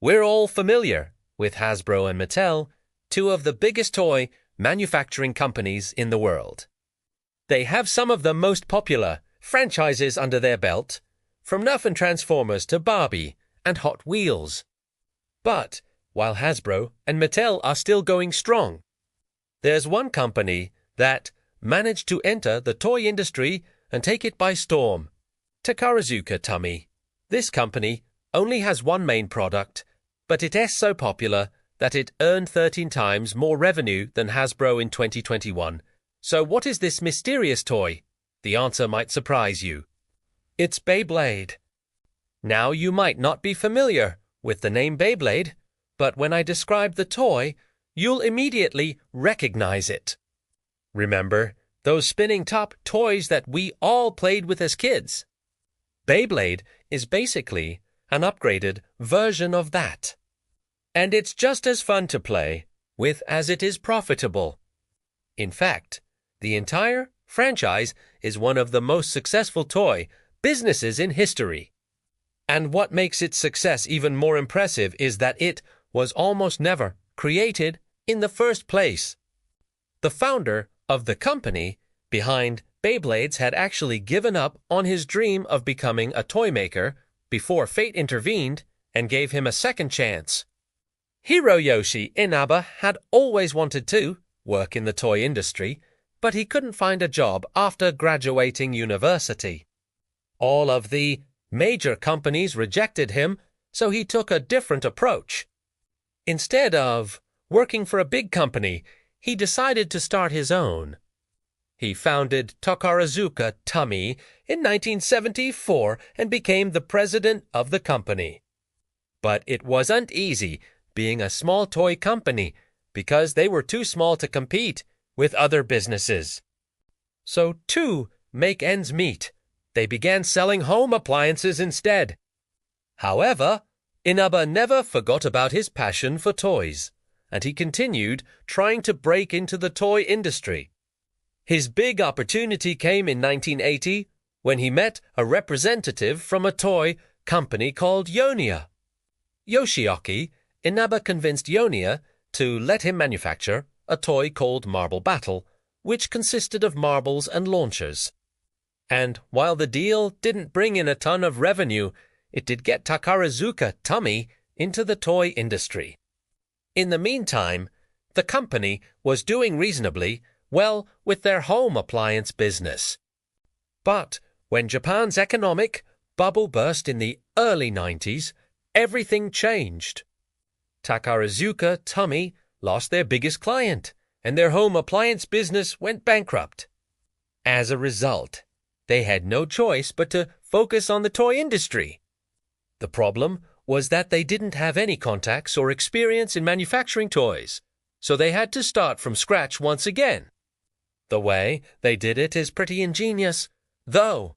We're all familiar with Hasbro and Mattel, two of the biggest toy manufacturing companies in the world. They have some of the most popular franchises under their belt, from Nerf and Transformers to Barbie and Hot Wheels. But while Hasbro and Mattel are still going strong, there's one company that managed to enter the toy industry and take it by storm: Takarazuka Tummy. This company only has one main product, but it is so popular that it earned 13 times more revenue than Hasbro in 2021. So what is this mysterious toy? The answer might surprise you. It's Beyblade. Now you might not be familiar with the name Beyblade, but when I describe the toy, you'll immediately recognize it. Remember those spinning top toys that we all played with as kids? Beyblade is basically an upgraded version of that. And it's just as fun to play with as it is profitable. In fact, the entire franchise is one of the most successful toy businesses in history. And what makes its success even more impressive is that it was almost never created in the first place. The founder of the company behind Beyblades had actually given up on his dream of becoming a toy maker before fate intervened and gave him a second chance. Hiroyoshi Inaba had always wanted to work in the toy industry, but he couldn't find a job after graduating university. All of the major companies rejected him, so he took a different approach. Instead of working for a big company, he decided to start his own. He founded Takarazuka Tummy in 1974 and became the president of the company. But it wasn't easy being a small toy company because they were too small to compete with other businesses. So to make ends meet, they began selling home appliances instead. However, Inaba never forgot about his passion for toys, and he continued trying to break into the toy industry. His big opportunity came in 1980 when he met a representative from a toy company called Yonia. Yoshioki, Inaba convinced Yonia to let him manufacture a toy called Marble Battle, which consisted of marbles and launchers. And while the deal didn't bring in a ton of revenue, it did get Takarazuka Tummy into the toy industry. In the meantime, the company was doing reasonably well with their home appliance business. But when Japan's economic bubble burst in the early 90s, everything changed. Takarazuka Tummy lost their biggest client, and their home appliance business went bankrupt. As a result, they had no choice but to focus on the toy industry. The problem was that they didn't have any contacts or experience in manufacturing toys, so they had to start from scratch once again. The way they did it is pretty ingenious, though.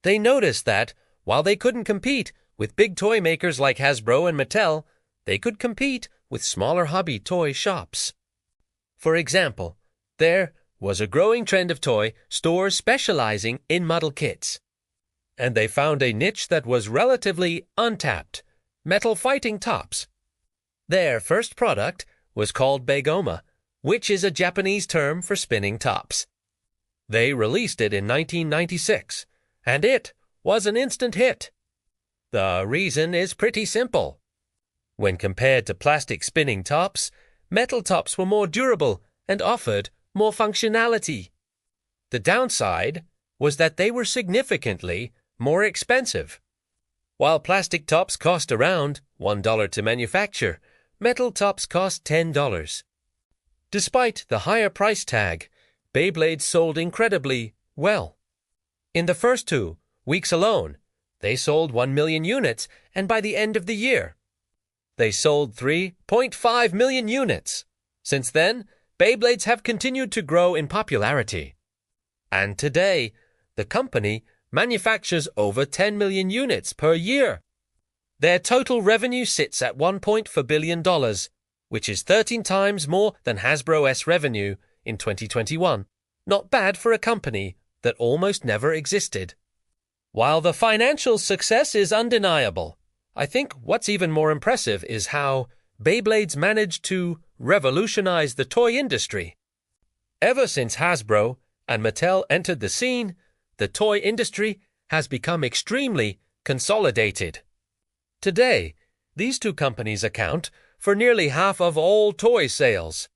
They noticed that, while they couldn't compete with big toy makers like Hasbro and Mattel, they could compete with smaller hobby toy shops. For example, there was a growing trend of toy stores specializing in model kits. And they found a niche that was relatively untapped: metal fighting tops. Their first product was called Begoma, which is a Japanese term for spinning tops. They released it in 1996, and it was an instant hit. The reason is pretty simple. When compared to plastic spinning tops, metal tops were more durable and offered more functionality. The downside was that they were significantly more expensive. While plastic tops cost around $1 to manufacture, metal tops cost $10. Despite the higher price tag, Beyblades sold incredibly well. In the first 2 weeks alone, they sold 1 million units, and by the end of the year, they sold 3.5 million units. Since then, Beyblades have continued to grow in popularity. And today, the company manufactures over 10 million units per year. Their total revenue sits at $1.4 billion, which is 13 times more than Hasbro's revenue in 2021. Not bad for a company that almost never existed. While the financial success is undeniable, I think what's even more impressive is how Beyblades managed to revolutionize the toy industry. Ever since Hasbro and Mattel entered the scene, the toy industry has become extremely consolidated. Today, these two companies account for nearly half of all toy sales.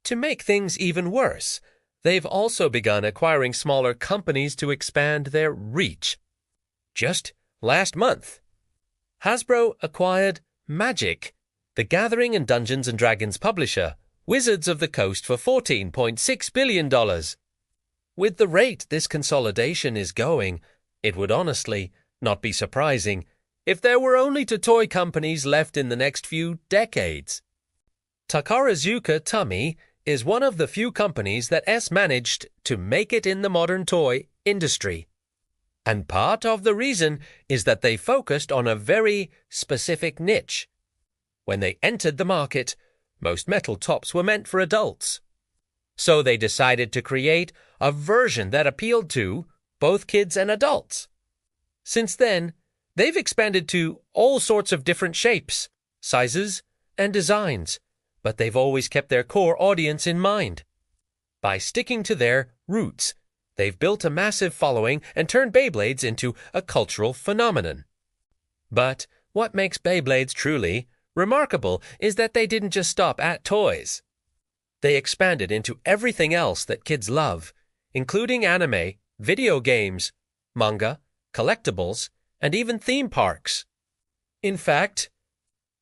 To make things even worse, they've also begun acquiring smaller companies to expand their reach. Just last month, Hasbro acquired Magic, the Gathering and Dungeons & Dragons publisher, Wizards of the Coast, for $14.6 billion. With the rate this consolidation is going, it would honestly not be surprising if there were only two toy companies left in the next few decades. Takarazuka Tomy is one of the few companies that has managed to make it in the modern toy industry. And part of the reason is that they focused on a very specific niche. When they entered the market, most metal tops were meant for adults. So they decided to create a version that appealed to both kids and adults. Since then, they've expanded to all sorts of different shapes, sizes, and designs, but they've always kept their core audience in mind. By sticking to their roots, they've built a massive following and turned Beyblades into a cultural phenomenon. But what makes Beyblades truly remarkable is that they didn't just stop at toys. They expanded into everything else that kids love, including anime, video games, manga, collectibles, and even theme parks. In fact,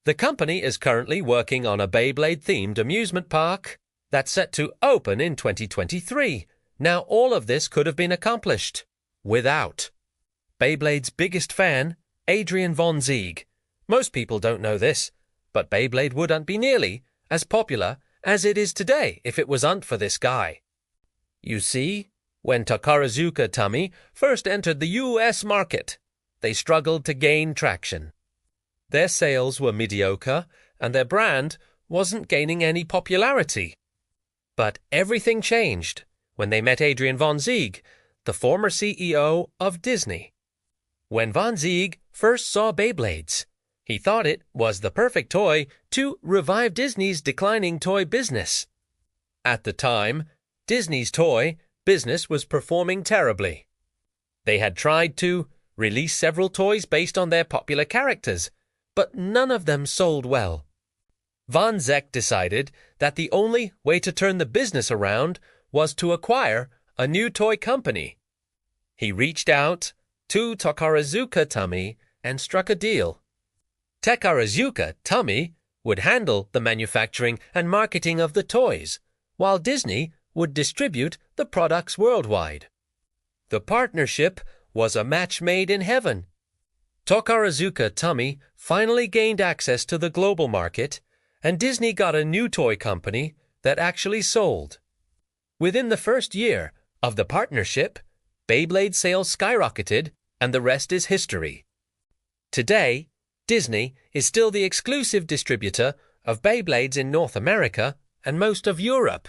the company is currently working on a Beyblade-themed amusement park that's set to open in 2023. Now, all of this could have been accomplished without Beyblade's biggest fan, Adrian von Zieg. Most people don't know this, but Beyblade wouldn't be nearly as popular as it is today if it wasn't for this guy. You see, when Takarazuka Tomy first entered the US market, they struggled to gain traction. Their sales were mediocre, and their brand wasn't gaining any popularity. But everything changed when they met Adrian von Zieg, the former CEO of Disney. When von Zieg first saw Beyblades, he thought it was the perfect toy to revive Disney's declining toy business. At the time, Disney's toy business was performing terribly. They had tried to release several toys based on their popular characters, but none of them sold well. Von Zieg decided that the only way to turn the business around was to acquire a new toy company. He reached out to Takarazuka Tomy and struck a deal. Takarazuka Tomy would handle the manufacturing and marketing of the toys, while Disney would distribute the products worldwide. The partnership was a match made in heaven. Takarazuka Tomy finally gained access to the global market, and Disney got a new toy company that actually sold. Within the first year of the partnership, Beyblade sales skyrocketed, and the rest is history. Today, Disney is still the exclusive distributor of Beyblades in North America and most of Europe.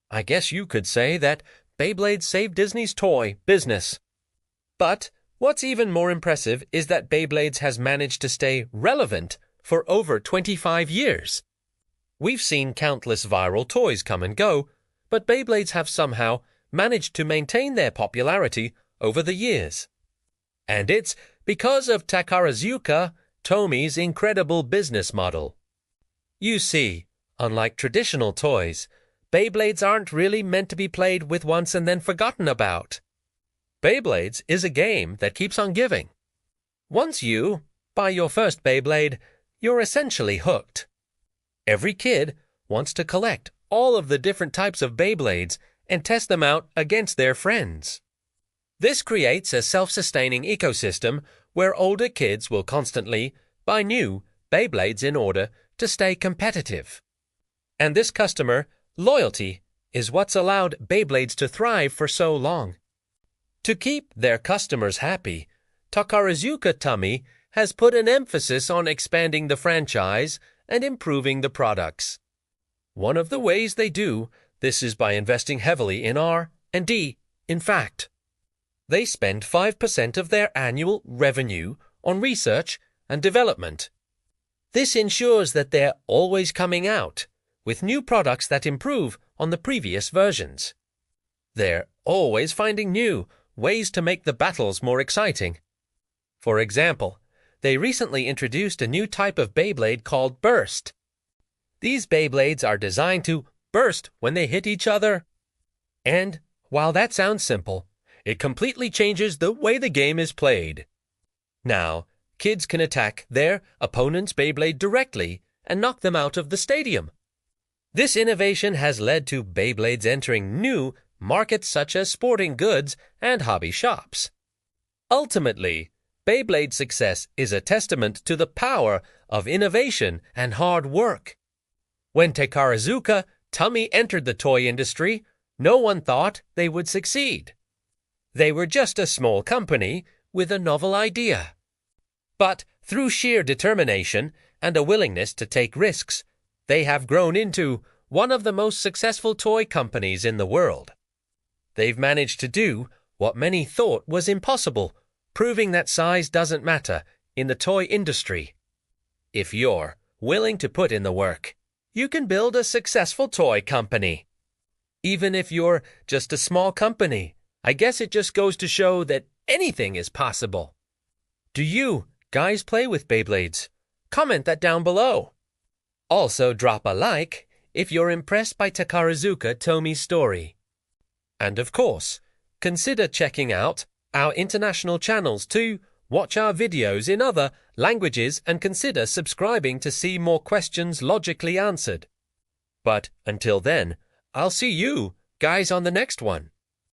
I guess you could say that Beyblade saved Disney's toy business. But what's even more impressive is that Beyblades has managed to stay relevant for over 25 years. We've seen countless viral toys come and go, but Beyblades have somehow managed to maintain their popularity over the years. And it's because of Takarazuka Tomy's incredible business model. You see, unlike traditional toys, Beyblades aren't really meant to be played with once and then forgotten about. Beyblades is a game that keeps on giving. Once you buy your first Beyblade, you're essentially hooked. Every kid wants to collect all of the different types of Beyblades and test them out against their friends. This creates a self-sustaining ecosystem where older kids will constantly buy new Beyblades in order to stay competitive. And this customer loyalty is what's allowed Beyblades to thrive for so long. To keep their customers happy, Takarazuka Tomy has put an emphasis on expanding the franchise and improving the products. One of the ways they do this is by investing heavily in R&D. In fact, they spend 5% of their annual revenue on research and development. This ensures that they're always coming out with new products that improve on the previous versions. They're always finding new ways to make the battles more exciting. For example, they recently introduced a new type of Beyblade called Burst. These Beyblades are designed to burst when they hit each other. And while that sounds simple, it completely changes the way the game is played. Now, kids can attack their opponent's Beyblade directly and knock them out of the stadium. This innovation has led to Beyblades entering new markets such as sporting goods and hobby shops. Ultimately, Beyblade's success is a testament to the power of innovation and hard work. When Takarazuka Tomy entered the toy industry, no one thought they would succeed. They were just a small company with a novel idea. But through sheer determination and a willingness to take risks, they have grown into one of the most successful toy companies in the world. They've managed to do what many thought was impossible, proving that size doesn't matter in the toy industry. If you're willing to put in the work, you can build a successful toy company. Even if you're just a small company, I guess it just goes to show that anything is possible. Do you guys play with Beyblades? Comment that down below. Also drop a like if you're impressed by Takarazuka Tomy's story. And of course, consider checking out our international channels too. Watch our videos in other languages and consider subscribing to see more questions logically answered. But until then, I'll see you guys on the next one.